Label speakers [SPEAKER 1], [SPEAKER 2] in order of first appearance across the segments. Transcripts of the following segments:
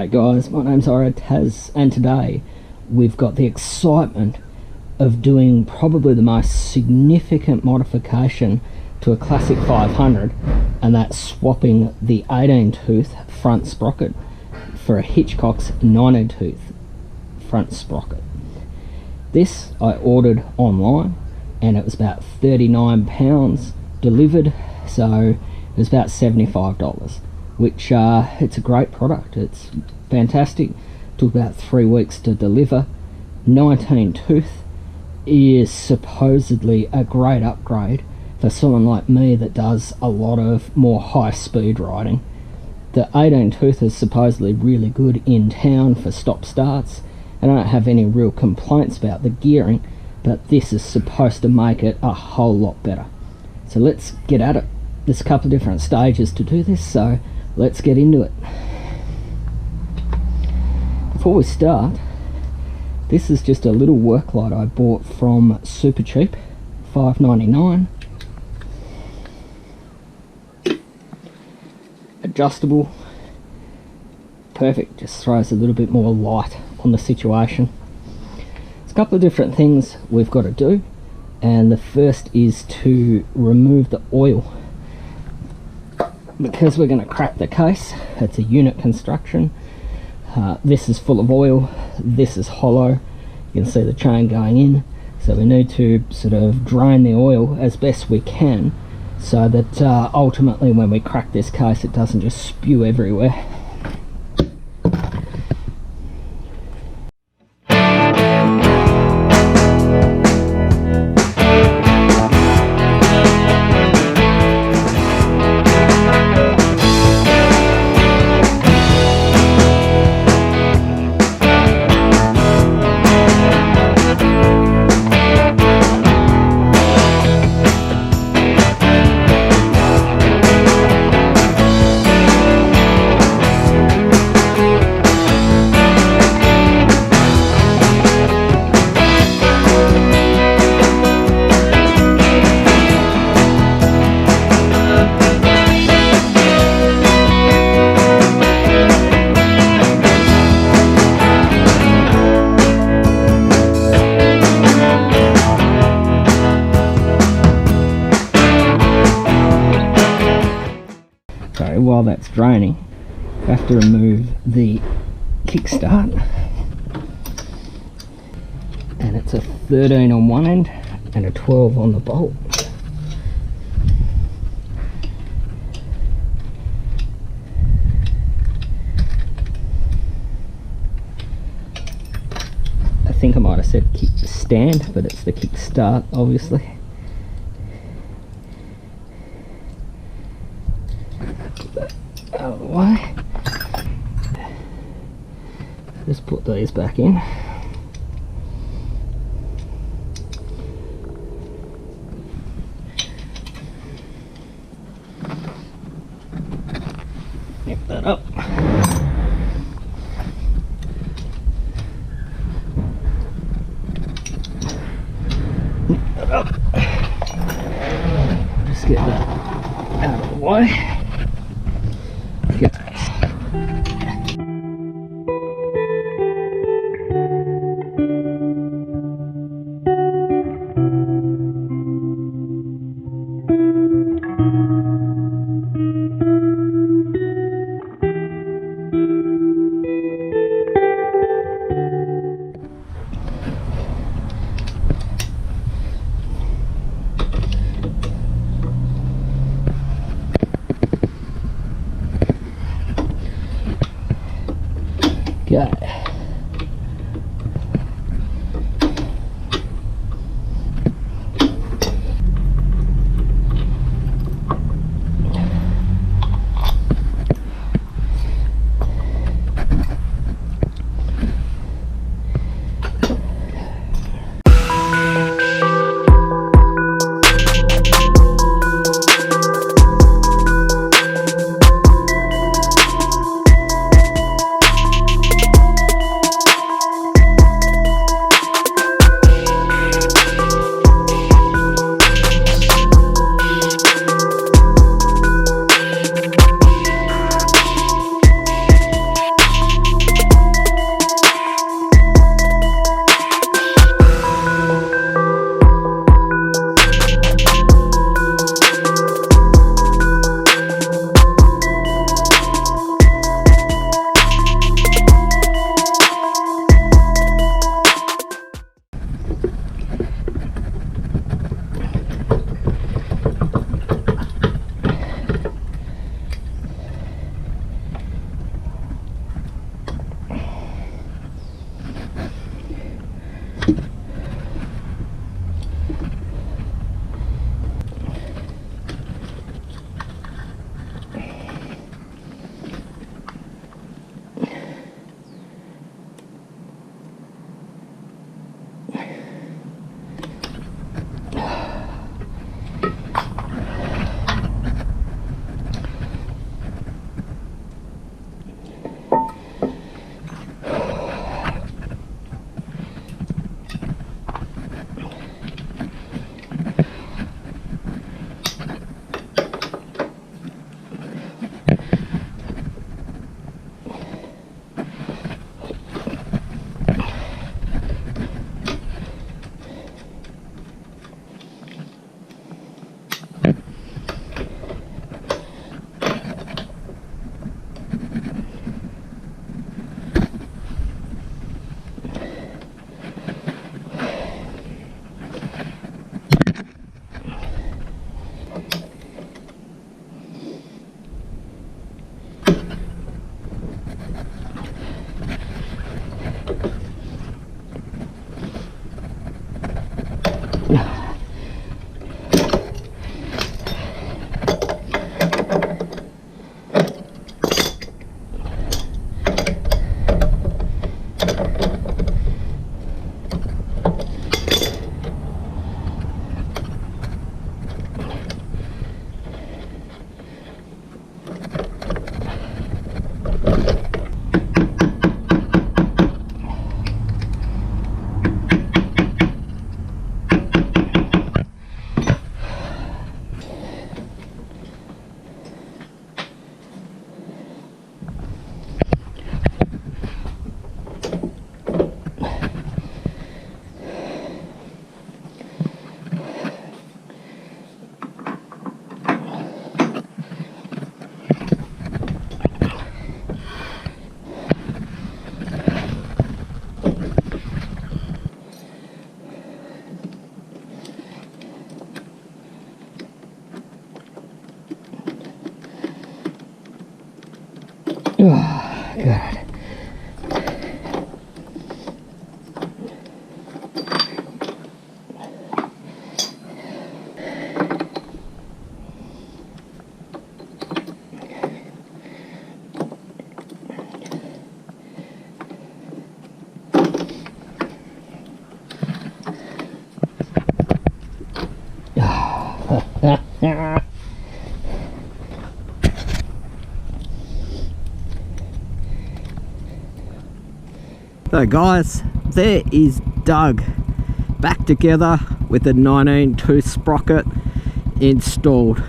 [SPEAKER 1] G'day guys, my name's REA and today we've got the excitement of doing probably the most significant modification to a classic 500, and that's swapping the 18 tooth front sprocket for a Hitchcocks 19 tooth front sprocket. This I ordered online and it was about £39 delivered, so it was about $75, which it's a great product. It's fantastic. Took about 3 weeks to deliver. 19 tooth is supposedly a great upgrade for someone like me that does a lot of more high speed riding. The 18 tooth is supposedly really good in town for stop starts, and I don't have any real complaints about the gearing, but this is supposed to make it a whole lot better. So let's get at it. There's a couple of different stages to do this, so let's get into it. Before we start, this is just a little work light I bought from Super Cheap, $5.99. Adjustable, perfect, just throws a little bit more light on the situation. There's a couple of different things we've got to do, and the first is to remove the oil. Because we're going to crack the case, it's a unit construction. This is full of oil, this is hollow. You can see the chain going in, so we need to sort of drain the oil as best we can, so that ultimately when we crack this case it doesn't just spew everywhere. So while that's draining, I have to remove the kickstart, and it's a 13 on one end and a 12 on the bolt. I think I might have said kick stand, but it's the kickstart obviously. Out of the way. Just put these back in. Nip that up. Nip that up. Just get that out of the way. Oh, good. So guys, there is Doug back together with the 19-tooth sprocket installed.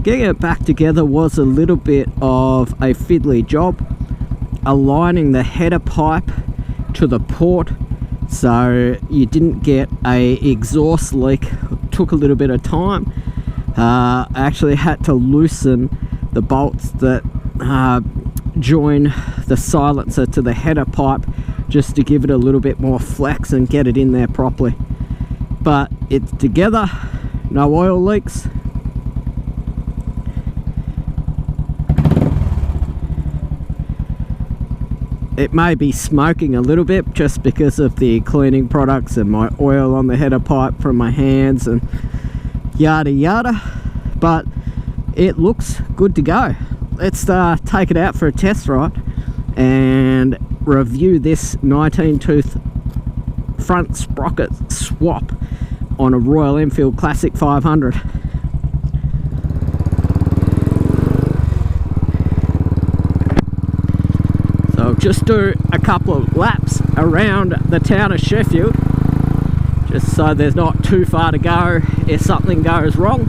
[SPEAKER 1] Getting it back together was a little bit of a fiddly job, aligning the header pipe to the port so you didn't get a exhaust leak. Took a little bit of time. I actually had to loosen the bolts that join the silencer to the header pipe just to give it a little bit more flex and get it in there properly. But it's together, no oil leaks. It may be smoking a little bit just because of the cleaning products and my oil on the header pipe from my hands and yada yada, but it looks good to go. Let's take it out for a test ride and review this 19-tooth front sprocket swap on a Royal Enfield Classic 500. So just do a couple of laps around the town of Sheffield, just so there's not too far to go if something goes wrong.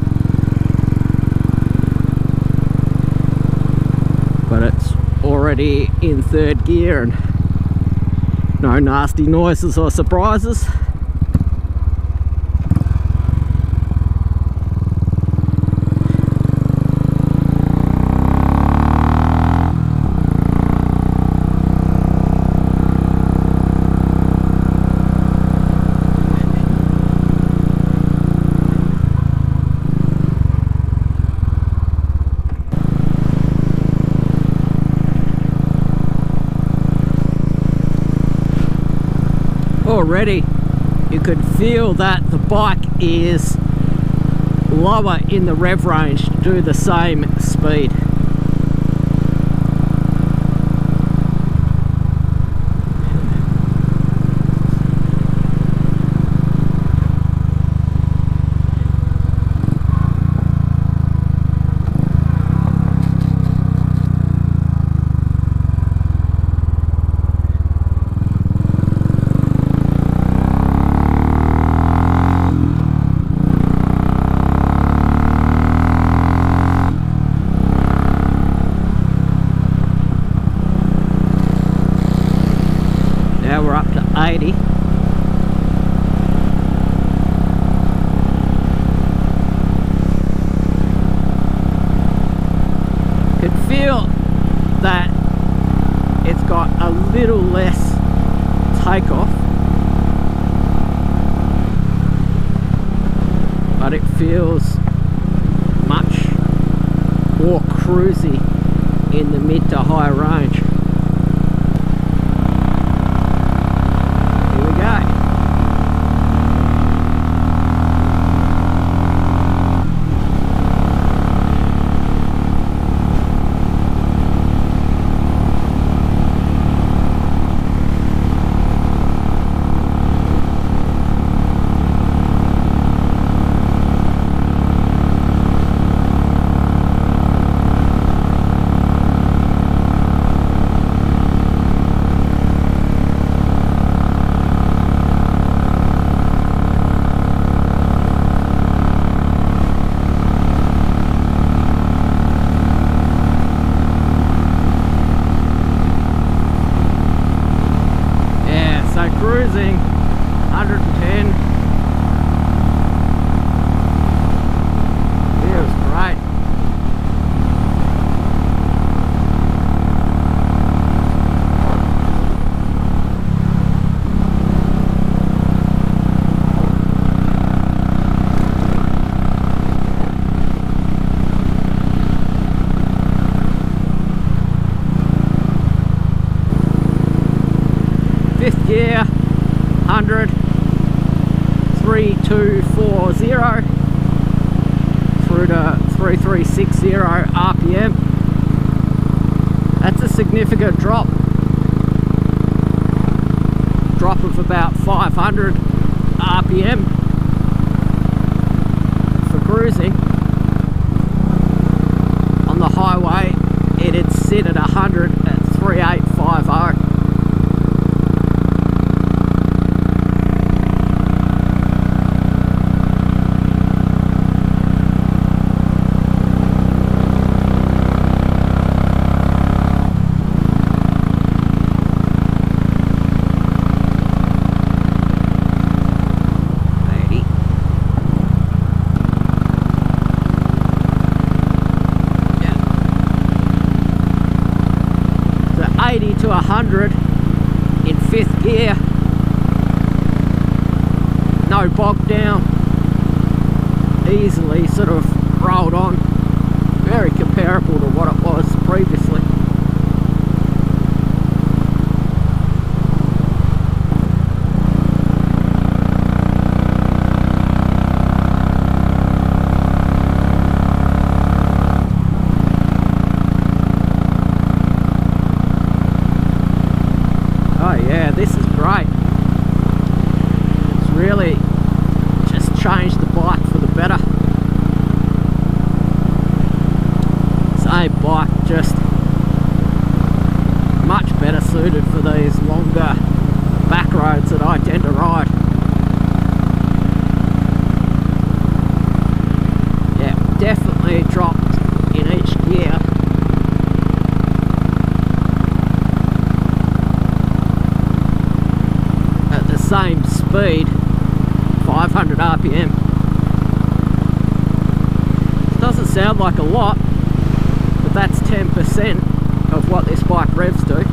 [SPEAKER 1] But it's already in third gear and no nasty noises or surprises. Already you could feel that the bike is lower in the rev range to do the same speed. Now we're up to 80. Could feel that it's got a little less takeoff, but it feels much more cruisy in the mid to high range. Here we go. Cruising 110. Feels great. Fifth gear, 100, 3240 through to 3360 RPM. That's a significant drop. Drop of about 500 RPM for cruising. On the highway, it'd sit at 100 at 3850. To 100 in fifth gear, no bog down, easily sort of rolled on, very comparable to what it was previously. Yeah, this is great. It's really just changed the bike for the better. Same bike, just much better suited for these longer back roads that I tend to ride. Yeah, definitely dropped in each gear. Same speed, 500 RPM. It doesn't sound like a lot, but that's 10% of what this bike revs do.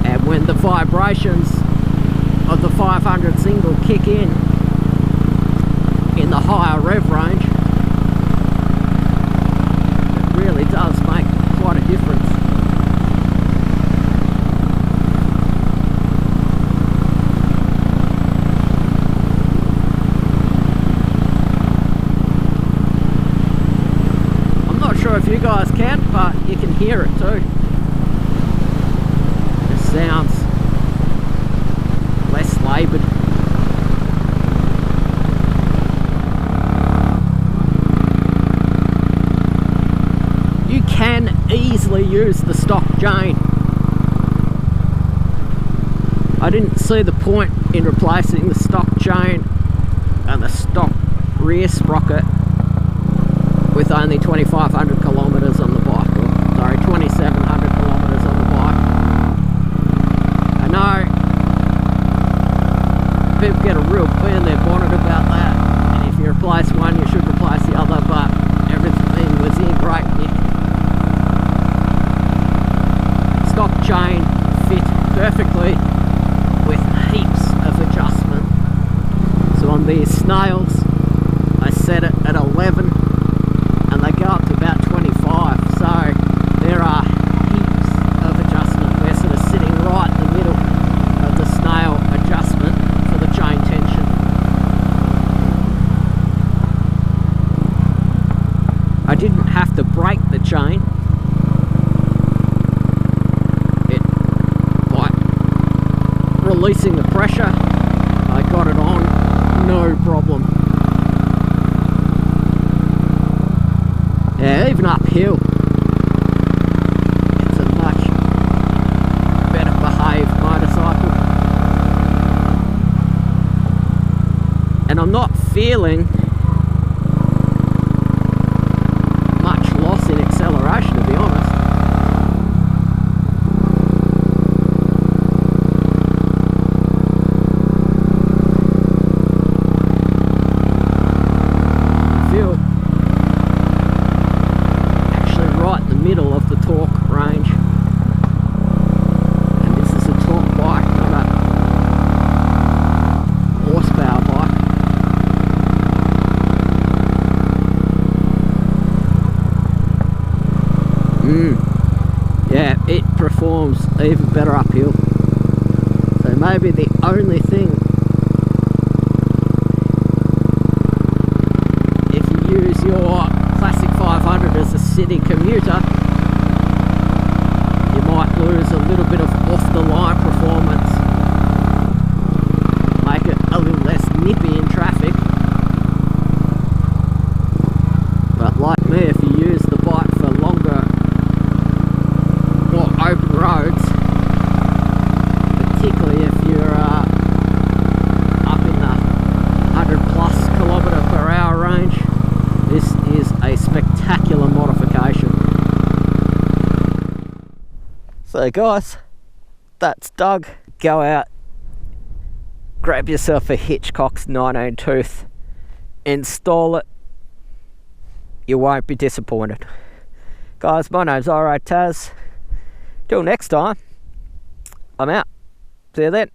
[SPEAKER 1] And when the vibrations of the 500 single kick in the higher rev range, it really does make quite a difference. If you guys can, but you can hear it too. It sounds less laboured. You can easily use the stock chain. I didn't see the point in replacing the stock chain and the stock rear sprocket with only 2,500 kilometres on the bike, or sorry, 27 people get a real bee in their bonnet about that, and if you replace one you should replace the other, but everything was in great nick. Stock chain fit perfectly with heaps of adjustment. So on these snails I set it at 11 and they go up to about 25, so there are heaps of adjustment. They're sort of sitting right in the middle of the snail adjustment for the chain tension. I didn't have to break the chain. Releasing the pressure, I got it on, no problem. Yeah, even uphill, it's a much better behaved motorcycle. And I'm not feeling much loss in acceleration, to be honest. Middle of the torque range, and this is a torque bike, not a horsepower bike. Yeah, it performs even better uphill. So maybe the only thing, if you use your classic 500 as a city commuter, you might lose a little bit of off-the-line performance, make it a little less nippy in traffic. But like me, if you use the bike for longer, more open roads, particularly if you're up in the 100+ km/h range, this is a spectacular modification. So guys, that's Doug. Go out, grab yourself a Hitchcocks 19 tooth, install it, you won't be disappointed. Guys, my name's REA Taz. Till next time, I'm out. See you then.